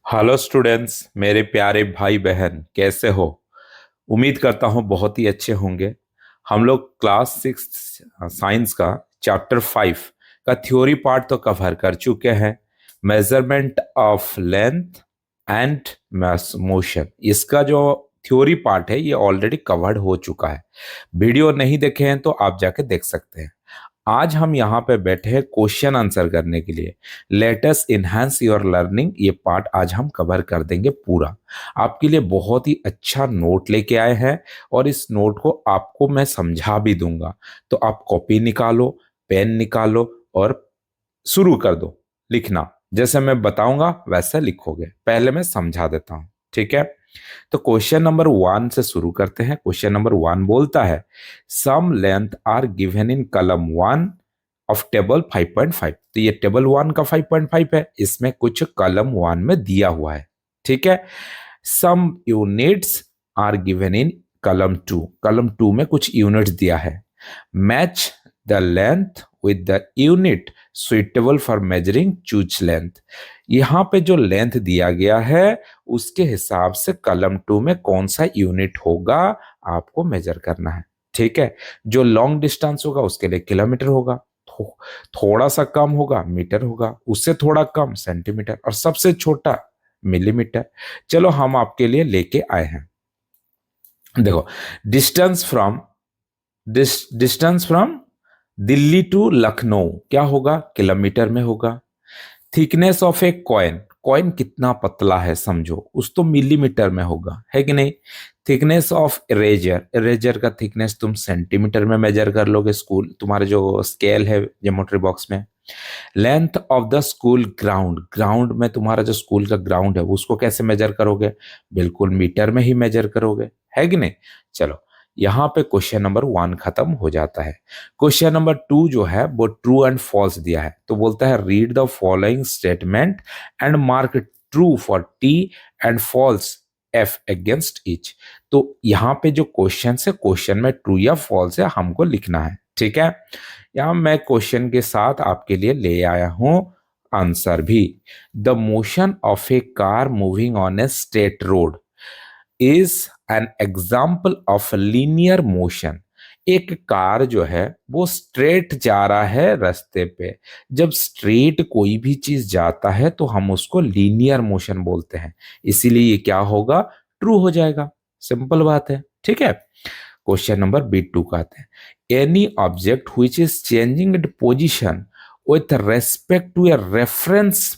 Hello students, मेरे प्यारे भाई बहन, कैसे हो? उम्मीद करता हूँ बहुत ही अच्छे होंगे। हम लोग क्लास 6 साइंस का चैप्टर 5 का थ्योरी पार्ट तो कवर कर चुके हैं। Measurement of length and mass motion, इसका जो थ्योरी पार्ट है ये ऑलरेडी कवर्ड हो चुका है। वीडियो नहीं देखे हैं तो आप जाके देख सकते हैं। आज हम यहाँ पे बैठे हैं क्वेश्चन आंसर करने के लिए। Let us enhance your learning, ये पार्ट आज हम कवर कर देंगे पूरा। आपके लिए बहुत ही अच्छा नोट लेके आए हैं और इस नोट को आपको मैं समझा भी दूंगा। तो आप कॉपी निकालो, पेन निकालो और शुरू कर दो लिखना। जैसे मैं बताऊंगा वैसे लिखोगे। पहले मैं समझा देता हूं, ठीक है? तो क्वेश्चन नंबर 1 से शुरू करते हैं। क्वेश्चन नंबर 1 बोलता है, सम लेंथ आर गिवन इन कलम 1 ऑफ टेबल 5.5। तो ये टेबल 1 का 5.5 है, इसमें कुछ कलम 1 में दिया हुआ है, ठीक है? सम यूनिट्स आर गिवन इन कलम 2। कलम 2 में कुछ यूनिट्स दिया है। Match the length with the unit suitable for measuring, choose length. यहाँ पे जो लेंथ दिया गया है उसके हिसाब से कलम 2 में कौन सा यूनिट होगा आपको मेजर करना है, ठीक है? जो लॉन्ग डिस्टेंस होगा उसके लिए किलोमीटर होगा, थोड़ा सा कम होगा मीटर होगा, उससे थोड़ा कम सेंटीमीटर, और सबसे छोटा मिलीमीटर। चलो हम आपके लिए लेके आए हैं। देखो, distance from distance from Delhi to Lucknow क्या होगा? किलोमीटर में होगा। Thickness of a coin, coin कितना पतला है समझो, उस तो मिलीमीटर में होगा, है कि नहीं? थिकनेस ऑफ इरेजर, इरेजर का थिकनेस तुम सेंटीमीटर में मेजर कर लोगे, स्कूल तुम्हारे जो स्केल है ज्योमेट्री बॉक्स में। Length of the school ground, ground में तुम्हारा जो स्कूल का ग्राउंड है उसको कैसे मेजर करोगे? बिल्कुल मीटर में ही मेजर करोगे, है कि नहीं? चलो, यहाँ पे क्वेश्चन नंबर 1 खत्म हो जाता है। क्वेश्चन नंबर 2 जो है वो ट्रू एंड फॉल्स दिया है। तो बोलता है, read the following statement and mark true for T and false F against each. तो यहाँ पे जो क्वेश्चन है, क्वेश्चन में ट्रू या फॉल्स है हमको लिखना है, ठीक है? यहाँ मैं क्वेश्चन के साथ आपके लिए ले आया हूं आंसर भी। The motion of A car moving on a straight road is an example of linear motion. एक कार जो है वो स्ट्रेट जा रहा है रास्ते पे। जब स्ट्रेट कोई भी चीज जाता है तो हम उसको लीनियर मोशन बोलते हैं, इसीलिए ये क्या होगा? ट्रू हो जाएगा। सिंपल बात है, ठीक है? क्वेश्चन नंबर B2 का आते हैं। Any object which is changing it position with respect to a reference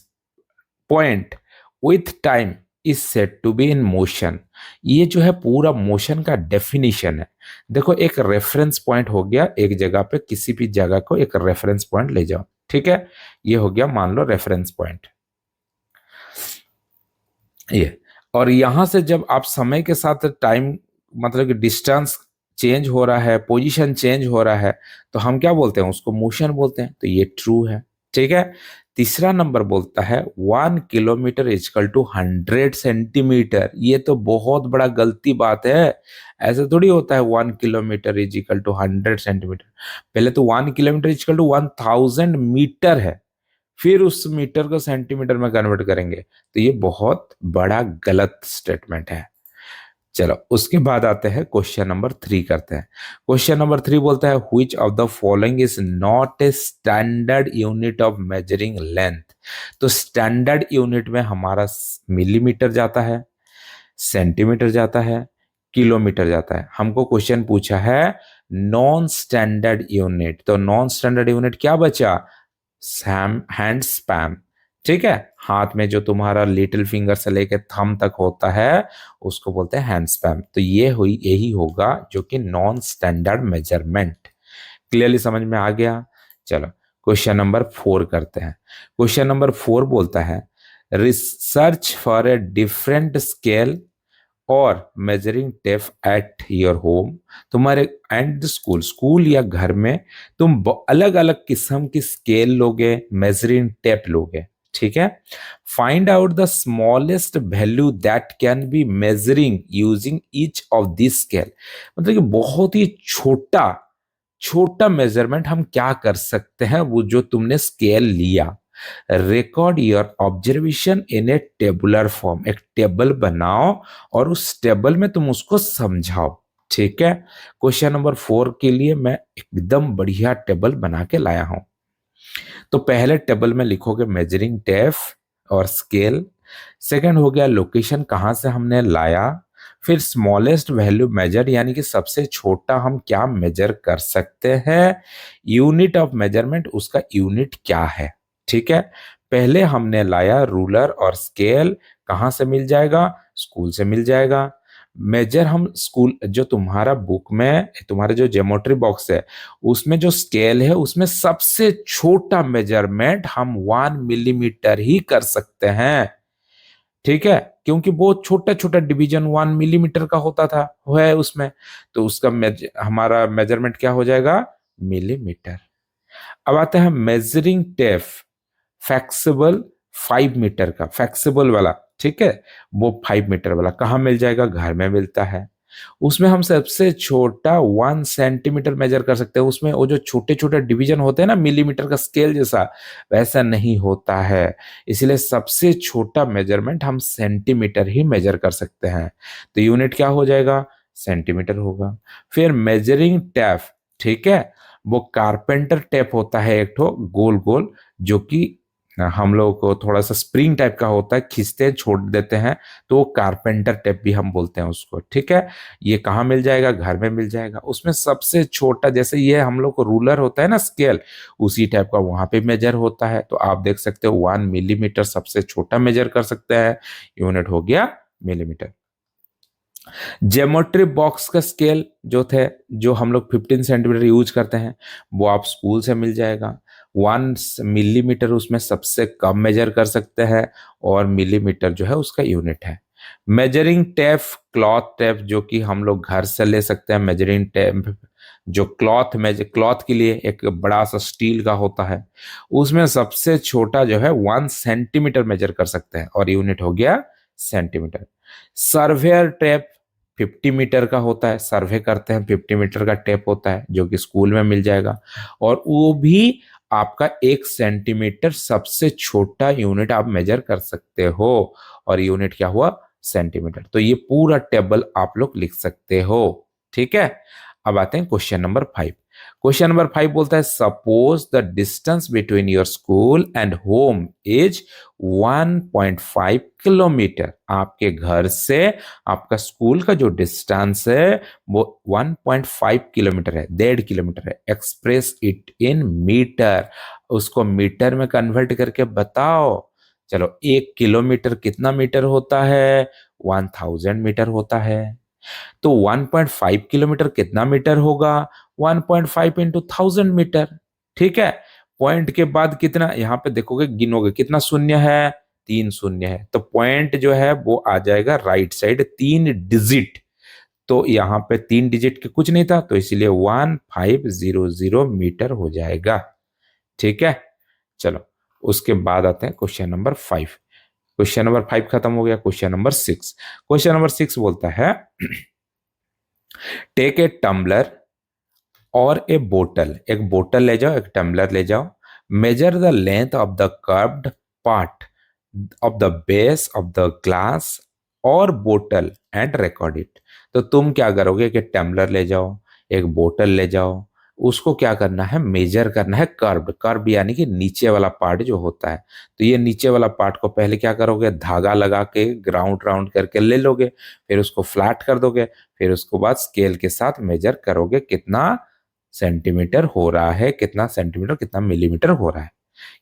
point with time is said to be in motion. ये जो है पूरा मोशन का डेफिनेशन है। देखो, एक रेफरेंस पॉइंट हो गया, एक जगह पे किसी भी जगह को एक रेफरेंस पॉइंट ले जाओ, ठीक है? ये हो गया मान लो रेफरेंस पॉइंट, ये। और यहां से जब आप समय के साथ टाइम, मतलब कि डिस्टेंस चेंज हो रहा है, पोजीशन चेंज हो रहा है, तो हम क्या बोलते हैं? उसको मोशन बोलते हैं। तो ये ट्रू है, ठीक है? तीसरा नंबर बोलता है 1 किलोमीटर इजकल टू 100 सेंटीमीटर। ये तो बहुत बड़ा गलती बात है। ऐसा थोड़ी होता है 1 kilometre is equal to 100 centimetre. पहले तो 1 किलोमीटर इजकल टू 1000 मीटर है, फिर उस मीटर को सेंटीमीटर में कन्वर्ट करेंगे। तो ये बहुत बड़ा गलत स्टेटमेंट है। चलो, उसके बाद आते हैं क्वेश्चन नंबर 3 करते हैं। क्वेश्चन नंबर 3 बोलता है, which of the following is not a standard unit of measuring length. तो स्टैंडर्ड यूनिट में हमारा मिलीमीटर जाता है, सेंटीमीटर जाता है, किलोमीटर जाता है। हमको क्वेश्चन पूछा है नॉन स्टैंडर्ड यूनिट, तो नॉन स्टैंडर्ड यूनिट क्या बचा? सैम हैंड स्पैम, ठीक है? हाथ में जो तुम्हारा लिटिल फिंगर से लेके थंब तक होता है उसको बोलते हैं हैंड स्पैम। तो ये हुई, यही होगा जो कि नॉन स्टैंडर्ड मेजरमेंट। क्लियरली समझ में आ गया? चलो, क्वेश्चन नंबर 4 करते हैं। क्वेश्चन नंबर 4 बोलता है, research for a different scale और measuring tape at your home. तुम्हारे एंड स्कूल, स्कूल या घर में तुम अलग अलग किस्म की स्केल लोगे, मेजरिंग टेप लोगे, ठीक है? Find out the smallest value that can be measuring using each of this scale. मतलब कि बहुत ही छोटा छोटा मेजरमेंट हम क्या कर सकते हैं वो जो तुमने स्केल लिया, record your observation in A tabular form, एक टेबल बनाओ और उस टेबल में तुम उसको समझाओ। ठीक है, क्वेश्चन नंबर 4 के लिए मैं एकदम बढ़िया टेबल बना के लाया हूं। तो पहले टेबल में लिखोगे मेजरिंग टेप और स्केल। सेकंड हो गया लोकेशन, कहाँ से हमने लाया। फिर स्मॉलेस्ट वैल्यू मेजर, यानी कि सबसे छोटा हम क्या मेजर कर सकते हैं। यूनिट ऑफ मेजरमेंट, उसका यूनिट क्या है। ठीक है, पहले हमने लाया रूलर और स्केल। कहाँ से मिल जाएगा, स्कूल से मिल जाएगा। मेजर हम स्कूल, जो तुम्हारा बुक में तुम्हारे जो ज्योमेट्री बॉक्स है उसमें जो स्केल है उसमें सबसे छोटा मेजरमेंट हम 1 मिलीमीटर ही कर सकते हैं। ठीक है, क्योंकि बहुत छोटा छोटा डिवीजन 1 मिलीमीटर का होता था है उसमें, तो उसका हमारा मेजरमेंट क्या हो जाएगा, मिलीमीटर। अब आता है मेजरिंग टेप, फ्लेक्सिबल 5 मीटर का, फ्लेक्सिबल वाला। ठीक है, वो 5 मीटर वाला कहाँ मिल जाएगा, घर में मिलता है। उसमें हम सबसे छोटा 1 सेंटीमीटर मेजर कर सकते हैं। उसमें वो जो छोटे छोटे डिवीजन होते हैं ना मिलीमीटर का स्केल जैसा, वैसा नहीं होता है। इसलिए सबसे छोटा मेजरमेंट हम सेंटीमीटर ही मेजर कर सकते हैं। तो यूनिट क्या हो जाएगा, सेंटीमीटर होगा। फिर मेजरिंग टेप, ठीक है, वो कारपेंटर टेप होता है एक ठो गोल गोल, जो कि हम लोग को थोड़ा सा स्प्रिंग टाइप का होता है, खींचते हैं छोड़ देते हैं, तो वो कारपेंटर टेप भी हम बोलते हैं उसको। ठीक है, ये कहाँ मिल जाएगा, घर में मिल जाएगा। उसमें सबसे छोटा, जैसे ये हम लोग को रूलर होता है ना स्केल, उसी टाइप का वहां पे मेजर होता है। तो आप देख सकते हो 1 मिलीमीटर सबसे छोटा मेजर कर सकते हैं, यूनिट हो गया मिलीमीटर। ज्योमेट्री बॉक्स का स्केल जो थे, जो हम लोग 15 सेंटीमीटर यूज करते हैं, वो आप स्कूल से मिल जाएगा। 1 मिलीमीटर उसमें सबसे कम मेजर कर सकते हैं, और मिलीमीटर जो है उसका यूनिट है। मेजरिंग टेप, क्लॉथ टेप, जो कि हम लोग घर से ले सकते हैं। मेजरिंग टेप जो क्लॉथ के लिए एक बड़ा सा स्टील का होता है, उसमें सबसे छोटा जो है 1 सेंटीमीटर मेजर कर सकते हैं, और यूनिट हो गया सेंटीमीटर। सर्वेयर टेप 50 मीटर का होता है, सर्वे करते हैं 50 मीटर का टेप होता है, जो कि स्कूल में मिल जाएगा। और वो भी आपका 1 सेंटीमीटर सबसे छोटा यूनिट आप मेजर कर सकते हो, और यूनिट क्या हुआ, सेंटीमीटर। तो ये पूरा टेबल आप लोग लिख सकते हो। ठीक है, अब आते हैं क्वेश्चन नंबर 5। क्वेश्चन नंबर 5 बोलता है suppose the distance between your school and home is 1.5 kilometre. आपके घर से आपका स्कूल का जो डिस्टेंस है वो 1.5 किलोमीटर है, 1.5 किलोमीटर है। एक्सप्रेस इट इन मीटर, उसको मीटर में कन्वर्ट करके बताओ। चलो, 1 किलोमीटर कितना मीटर होता है, 1000 मीटर होता है। तो 1.5 किलोमीटर कितना मीटर होगा, 1.5 इंटू 1000 मीटर। ठीक है, पॉइंट के बाद कितना, यहाँ पे देखोगे गिनोगे कितना शून्य है, 3 शून्य है। तो पॉइंट जो है वो आ जाएगा राइट साइड 3 डिजिट। तो यहाँ पे 3 डिजिट के कुछ नहीं था, तो इसीलिए 1500 मीटर हो जाएगा। ठीक है, चलो उसके बाद आते हैं क्वेश्चन नंबर 5। क्वेश्चन नंबर 5 खत्म हो गया। क्वेश्चन नंबर 6, क्वेश्चन नंबर 6 बोलता है टेक ए टम्बलर और ए बोतल, एक बोतल ले जाओ, एक टम्बलर ले जाओ। Measure the length of the curved part of the base of the glass और बोतल एंड रिकॉर्ड इट। तो तुम क्या करोगे कि टम्बलर ले जाओ, एक बोतल ले जाओ, उसको क्या करना है, मेजर करना है कर्व्ड, कर्व यानी कि नीचे वाला पार्ट जो होता है। तो ये नीचे वाला पार्ट को पहले क्या करोगे, धागा लगा के ग्राउंड राउंड करके ले लोगे, फिर उसको फ्लैट कर दोगे, फिर उसको बाद स्केल के साथ मेजर करोगे कितना सेंटीमीटर हो रहा है, कितना सेंटीमीटर कितना मिलीमीटर हो रहा है।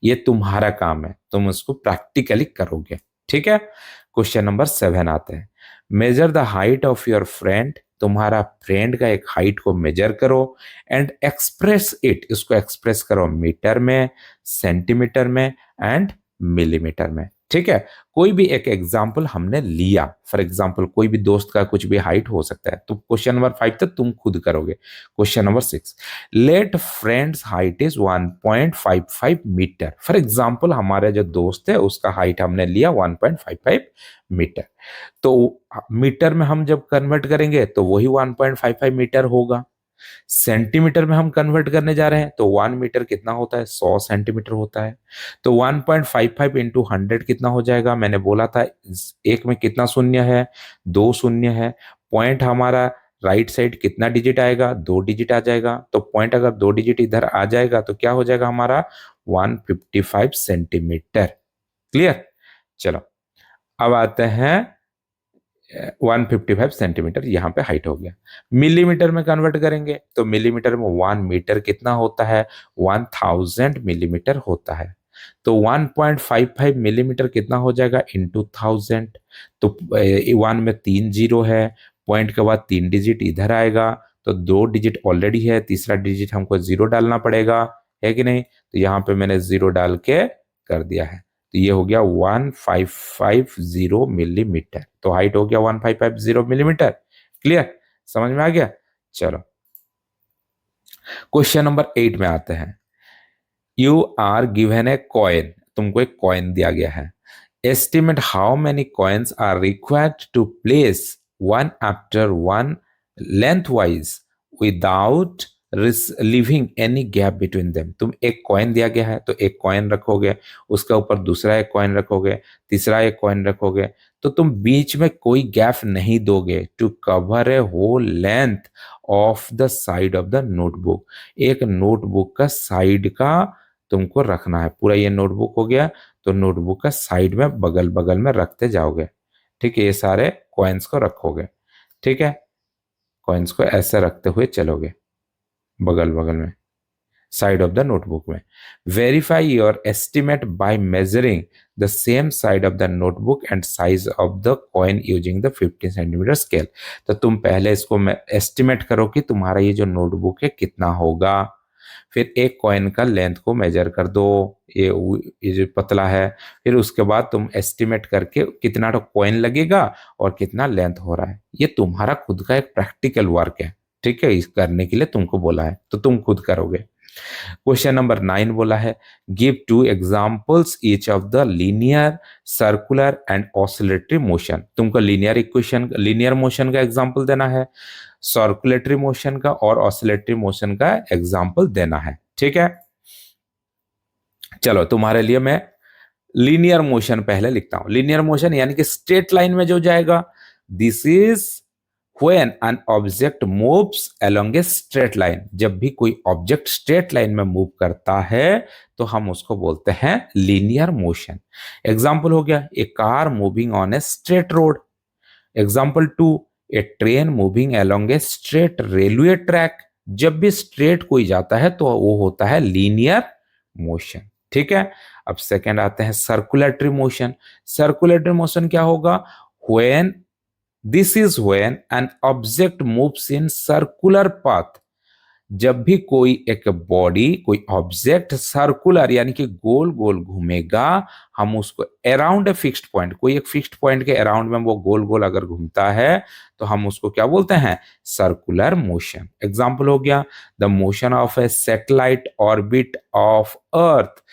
ये तुम्हारा काम है, तुम उसको प्रैक्टिकली करोगे। ठीक है, क्वेश्चन नंबर 7 आते हैं। Measure the height of your friend, तुम्हारा फ्रेंड का एक हाइट को मेजर करो, एंड एक्सप्रेस इट, इसको एक्सप्रेस करो मीटर में, सेंटीमीटर में एंड मिलीमीटर में। ठीक है, कोई भी एक एग्जाम्पल हमने लिया, फॉर एग्जाम्पल कोई भी दोस्त का कुछ भी हाइट हो सकता है। तो क्वेश्चन नंबर 5 तक तुम खुद करोगे। Question number 6, let friend's height is 1.55 metre. For example हमारे जो दोस्त है उसका हाइट हमने लिया 1.55 मीटर। तो मीटर में हम जब कन्वर्ट करेंगे तो वही 1.55 मीटर होगा। सेंटीमीटर में हम कन्वर्ट करने जा रहे हैं, तो 1 मीटर कितना होता है, 100 सेंटीमीटर होता है। तो 1.55 इंटू 100 कितना हो जाएगा, मैंने बोला था एक में कितना शून्य है, 2 शून्य है। पॉइंट हमारा राइट साइड कितना डिजिट आएगा, 2 डिजिट आ जाएगा। तो पॉइंट अगर 2 डिजिट इधर आ जाएगा तो क्या हो जाएगा हमारा 155 सेंटीमीटर। क्लियर। चलो अब आते हैं 155 सेंटीमीटर, यहाँ पे हाइट हो गया। मिलीमीटर में कन्वर्ट करेंगे तो मिलीमीटर में 1 मीटर कितना होता है, 1000 मिलीमीटर होता है। तो 1.55 मिलीमीटर कितना हो जाएगा इंटू 1000। तो 1 में 3 जीरो है, पॉइंट के बाद 3 डिजिट इधर आएगा, तो 2 डिजिट ऑलरेडी है, तीसरा डिजिट हमको 0 डालना पड़ेगा, है कि नहीं। तो यहाँ पे मैंने 0 डाल के कर दिया है। तो ये हो गया 1550 मिलीमीटर। तो हाइट हो गया 1550 मिलीमीटर। क्लियर, समझ में आ गया। चलो क्वेश्चन नंबर 8 में आते हैं। You are given a coin, तुमको एक कॉइन दिया गया है। Estimate how many coins are required to place one after one lengthwise without leaving any gap between them. तुम एक कॉइन दिया गया है तो एक कॉइन रखोगे, उसके ऊपर दूसरा एक कॉइन रखोगे, तीसरा एक कॉइन रखोगे, तो तुम बीच में कोई गैप नहीं दोगे to cover a whole length of the side of the notebook. एक नोटबुक का साइड का तुमको रखना है। पूरा ये नोटबुक हो गया, तो नोटबुक का साइड में बगल बगल में रखते जाओगे। ठीक है, ये सारे कॉइन्स को रखोगे। ठीक है, कॉइन्स को ऐसे रखते हुए चलोगे बगल बगल में साइड ऑफ द नोटबुक में। Verify your estimate by measuring the same side of the notebook and size of the coin using the 15 centimetre scale. तो तुम पहले इसको एस्टिमेट करो कि तुम्हारा ये जो नोटबुक है कितना होगा, फिर एक कॉइन का लेंथ को मेजर कर दो, ये जो पतला है, फिर उसके बाद तुम एस्टिमेट करके कितना तो कॉइन लगेगा और कितना लेंथ हो रहा है। ये तुम्हारा खुद का एक प्रैक्टिकल वर्क है। ठीक है, इस करने के लिए तुमको बोला है तो तुम खुद करोगे। क्वेश्चन नंबर 9 बोला है give 2 examples each of the linear, circular and oscillatory motion. तुमको लीनियर इक्वेशन, लीनियर मोशन का एग्जांपल देना है, सर्कुलेटरी मोशन का और ऑसिलेटरी मोशन का एग्जांपल देना है। ठीक है, चलो तुम्हारे लिए मैं लीनियर मोशन पहले लिखता हूं। लीनियर मोशन यानी कि स्ट्रेट लाइन में जो जाएगा, this is when an object moves along a straight line। जब भी कोई ऑब्जेक्ट स्ट्रेट लाइन में मूव करता है तो हम उसको बोलते हैं लीनियर मोशन। एग्जाम्पल हो गया a car moving on a straight road. Example 2 a train moving along a straight railway track. जब भी स्ट्रेट कोई जाता है तो वो होता है लीनियर मोशन। ठीक है, अब सेकंड आते हैं सर्कुलेटरी मोशन। सर्कुलेटरी मोशन क्या होगा, when This is when an object moves in circular path। जब भी कोई एक बॉडी, कोई ऑब्जेक्ट सर्कुलर यानी कि गोल गोल घूमेगा, हम उसको अराउंड ए फिक्स्ड पॉइंट, कोई एक फिक्स्ड पॉइंट के अराउंड में वो गोल गोल अगर घूमता है तो हम उसको क्या बोलते हैं, सर्कुलर मोशन। एग्जांपल हो गया the motion of A satellite orbit of earth.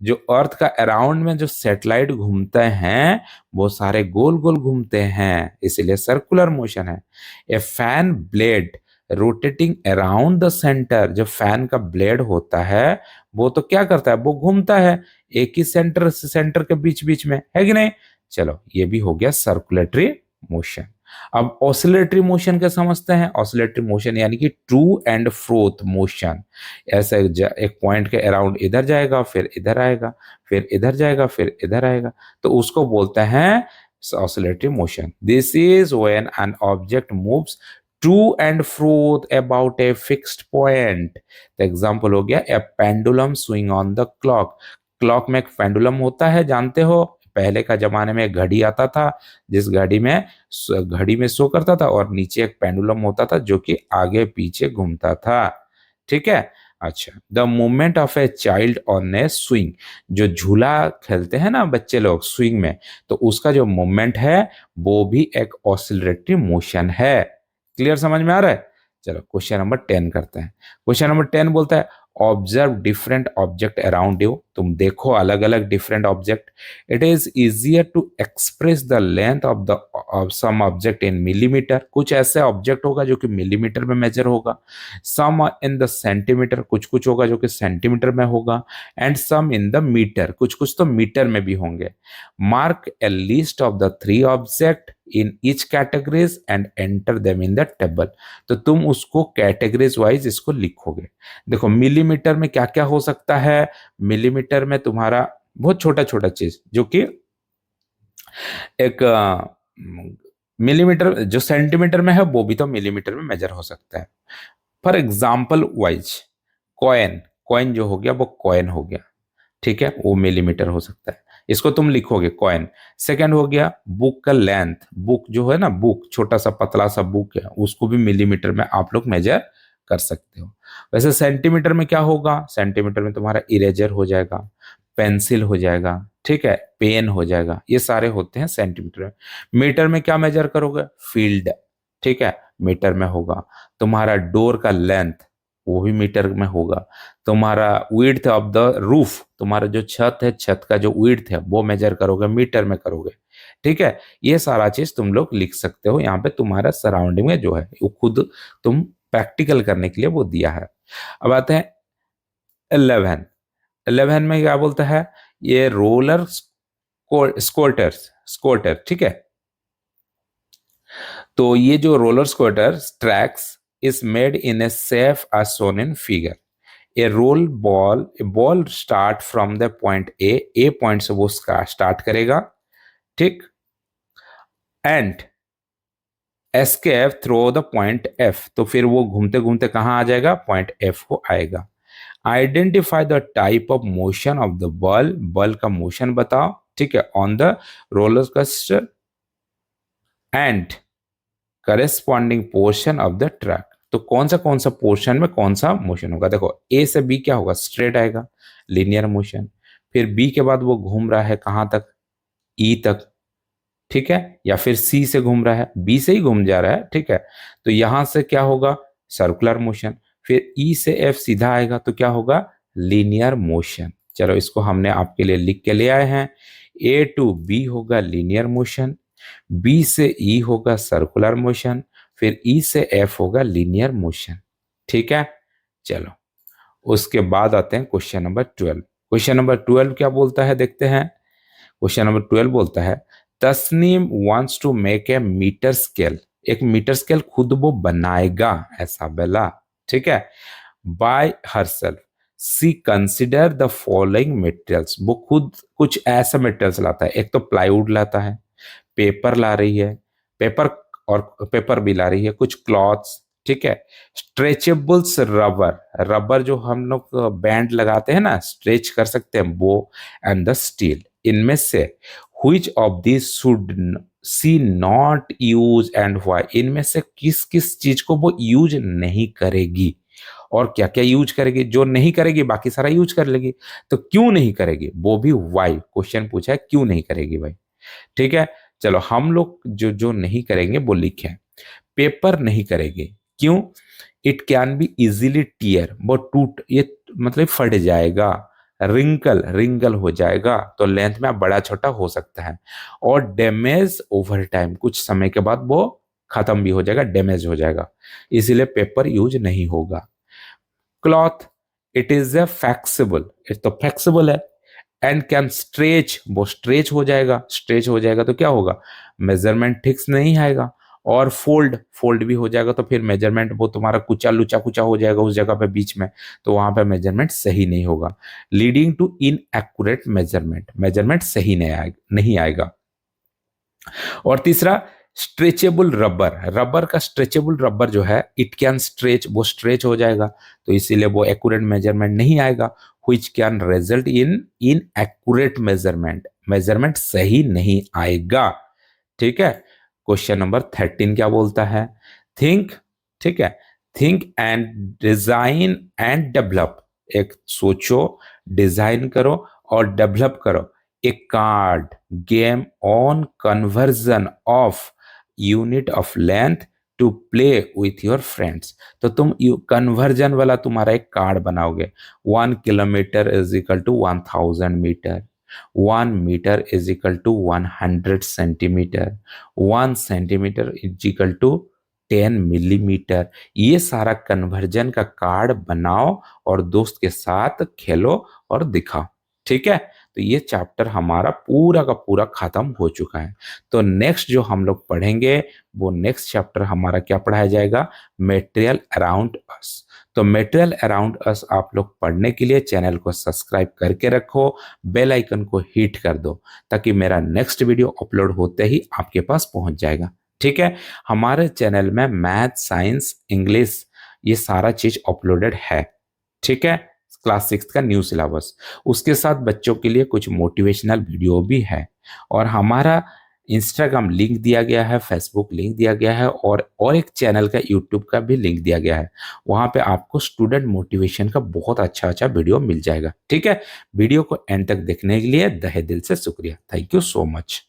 जो अर्थ का अराउंड में जो सैटेलाइट घूमते हैं वो सारे गोल गोल घूमते हैं, इसीलिए सर्कुलर मोशन है। ए fan blade rotating around the centre. जो फैन का ब्लेड होता है वो तो क्या करता है, वो घूमता है एक ही सेंटर से सेंटर के बीच बीच में, है कि नहीं। चलो ये भी हो गया सर्कुलेटरी मोशन। अब ऑसिलेटरी मोशन क्या समझते हैं। ऑसिलेटरी मोशन यानी कि टू एंड फ्रोथ मोशन। ऐसे एक पॉइंट के अराउंड इधर जाएगा, फिर इधर आएगा, फिर इधर जाएगा, फिर इधर आएगा, तो उसको बोलते हैं oscillatory motion. This is when an object moves to and fro about a fixed point. Example हो गया a pendulum swing on the clock. Clock में एक पेंडुलम होता है, जानते हो, पहले का जमाने में घड़ी आता था, जिस घड़ी में शो करता था और नीचे एक पेंडुलम होता था जो कि आगे पीछे घूमता था। ठीक है, अच्छा the movement of a child on A swing. जो झूला खेलते हैं ना बच्चे लोग स्विंग में, तो उसका जो मूवमेंट है वो भी एक ऑसिलेटरी मोशन है। क्लियर, समझ में आ रहा है। चलो क्वेश्चन नंबर 10 करते हैं। क्वेश्चन नंबर 10 बोलता है observe different object around you. तुम देखो अलग अलग different object. It is easier to express the length of the some object in millimetre, कुछ ऐसे ऑब्जेक्ट होगा जो कि मिलीमीटर में मेजर होगा, सम इन द सेंटीमीटर, कुछ कुछ होगा जो कि सेंटीमीटर में होगा, and some in the metre, कुछ कुछ तो मीटर में भी होंगे। Mark a list of the three object in each categories and enter them in the table. तो तुम उसको कैटेगरीज वाइज इसको लिखोगे। देखो मिलीमीटर में क्या क्या हो सकता है, मिलीमीटर में तुम्हारा बहुत छोटा छोटा चीज जो कि एक मिलीमीटर, जो सेंटीमीटर में है वो भी तो मिलीमीटर में मेजर हो सकता है। For example wise coin, coin जो हो गया वो कॉइन हो गया, ठीक है, वो मिलीमीटर हो सकता है, इसको तुम लिखोगे कॉइन। सेकंड हो गया बुक का लेंथ, बुक जो है ना, बुक छोटा सा पतला सा बुक है, उसको भी मिलीमीटर में आप लोग मेजर कर सकते हो। वैसे सेंटीमीटर में क्या होगा, सेंटीमीटर में तुम्हारा इरेजर हो जाएगा, पेंसिल हो जाएगा, ठीक है, पेन हो जाएगा, ये सारे होते हैं सेंटीमीटर में। मीटर में क्या मेजर करोगे, फील्ड, ठीक है, मीटर में होगा। तुम्हारा डोर का लेंथ वो भी मीटर में होगा। तुम्हारा विड्थ ऑफ द रूफ, तुम्हारा जो छत है, छत का जो विड्थ है वो मेजर करोगे, मीटर में करोगे, ठीक है। ये सारा चीज तुम लोग लिख सकते हो। यहाँ पे तुम्हारा सराउंडिंग में जो है वो खुद तुम प्रैक्टिकल करने के लिए वो दिया है। अब आते हैं 11। 11 में क्या बोलता है, ये रोलर स्कूटर, ठीक है। तो ये जो roller scooter tracks is made in a safe as shown in figure। A role ball, A ball start from the point A point से वो स्टार्ट करेगा, ठीक, and escape through the point F, तो फिर वो घूमते घूमते कहाँ आ जाएगा, पॉइंट एफ को आएगा। Identify the type of motion of the ball, ball का मोशन बताओ, ठीक है, on the roller coaster and corresponding portion of the track. तो कौन सा पोर्शन में कौन सा मोशन होगा। देखो ए से बी क्या होगा, स्ट्रेट आएगा, लीनियर मोशन। फिर बी के बाद वो घूम रहा है कहाँ तक, ई तक, ठीक है, या फिर सी से घूम रहा है, बी से ही घूम जा रहा है, ठीक है, तो यहां से क्या होगा, सर्कुलर मोशन। फिर ई से एफ सीधा आएगा तो क्या होगा, लीनियर मोशन। चलो इसको हमने आपके लिए लिख के ले आए हैं। ए टू बी होगा लीनियर मोशन, बी से ई होगा सर्कुलर मोशन, फिर ई से एफ होगा लीनियर मोशन, ठीक है। चलो उसके बाद आते हैं क्वेश्चन नंबर 12। क्वेश्चन नंबर 12 क्या बोलता है, देखते हैं। क्वेश्चन नंबर 12 बोलता है Tasneem wants to make a metre scale, एक मीटर स्केल खुद वो बनाएगा ऐसा बेला, ठीक है, by herself. She consider the following materials, वो खुद कुछ ऐसा मटेरियल्स लाता है, एक तो प्लाईवुड लाता है, पेपर ला रही है, पेपर और पेपर भी ला रही है, कुछ क्लॉथ्स, ठीक है, स्ट्रेचेबल्स रबर, रबर जो हम लोग बैंड लगाते हैं ना, स्ट्रेच कर सकते हैं वो, एंड द स्टील। इनमें से which of these should she not use and why, इनमें से किस किस चीज को वो यूज नहीं करेगी और क्या क्या यूज करेगी। जो नहीं करेगी बाकी सारा यूज कर लेगी, तो क्यों नहीं करेगी वो भी व्हाई, क्वेश्चन पूछा है क्यों नहीं करेगी भाई, ठीक है। चलो हम लोग जो जो नहीं करेंगे वो लिखे, पेपर नहीं करेगी, क्यों, it can be easily tear, वो टूट, ये मतलब फट जाएगा, रिंकल रिंगल हो जाएगा, तो लेंथ में बड़ा छोटा हो सकता है, और डैमेज ओवर टाइम, कुछ समय के बाद वो खत्म भी हो जाएगा, डैमेज हो जाएगा, इसीलिए पेपर यूज नहीं होगा। Cloth, it is a flexible, it तो फ्लेक्सिबल है, एंड कैन स्ट्रेच, वो स्ट्रेच हो जाएगा, स्ट्रेच हो जाएगा तो क्या होगा, मेजरमेंट ठीक नहीं आएगा, और फोल्ड, फोल्ड भी हो जाएगा तो फिर मेजरमेंट वो तुम्हारा कुचा लुचा कुचा हो जाएगा उस जगह पे बीच में, तो वहां पे मेजरमेंट सही नहीं होगा, leading to inaccurate measurement, measurement सही नहीं आएगा। और तीसरा स्ट्रेचेबल रबर, रबर का स्ट्रेचेबल रबर जो है, इट कैन स्ट्रेच, वो स्ट्रेच हो जाएगा, तो इसीलिए वो एक्यूरेट मेजरमेंट नहीं आएगा, which can result in inaccurate measurement, measurement सही नहीं आएगा, ठीक है। क्वेश्चन नंबर 13 क्या बोलता है, थिंक, ठीक है, think and design and develop, एक सोचो, डिजाइन करो और डेवलप करो, एक card game on conversion of unit of length to play with your friends. तो तुम कन्वर्जन वाला तुम्हारा एक कार्ड बनाओगे, 1 kilometre is equal to 1000 metre, 1 metre is equal to 100 centimetre, 1 centimetre is equal to 10 millimetre. ये सारा कन्वर्जन का card बनाओ और दोस्त के साथ खेलो और दिखाओ। ठीक है, तो ये चैप्टर हमारा पूरा का पूरा खत्म हो चुका है। तो नेक्स्ट जो हम लोग पढ़ेंगे वो नेक्स्ट चैप्टर हमारा क्या पढ़ाया जाएगा, मटेरियल अराउंड अस। तो मटेरियल अराउंड अस आप लोग पढ़ने के लिए चैनल को सब्सक्राइब करके रखो, बेल आइकन को हिट कर दो ताकि मेरा नेक्स्ट वीडियो अपलोड होते ही आपके पास पहुंच जाएगा। ठीक है, हमारे चैनल में मैथ, साइंस, इंग्लिश ये सारा चीज अपलोडेड है। ठीक है, क्लास 6 का न्यू सिलेबस, उसके साथ बच्चों के लिए कुछ मोटिवेशनल वीडियो भी है। और हमारा इंस्टाग्राम लिंक दिया गया है, फेसबुक लिंक दिया गया है, और एक चैनल का यूट्यूब का भी लिंक दिया गया है। वहां पे आपको स्टूडेंट मोटिवेशन का बहुत अच्छा अच्छा वीडियो मिल जाएगा। ठीक है, वीडियो को एंड तक देखने के लिए तहे दिल से शुक्रिया। Thank you so much.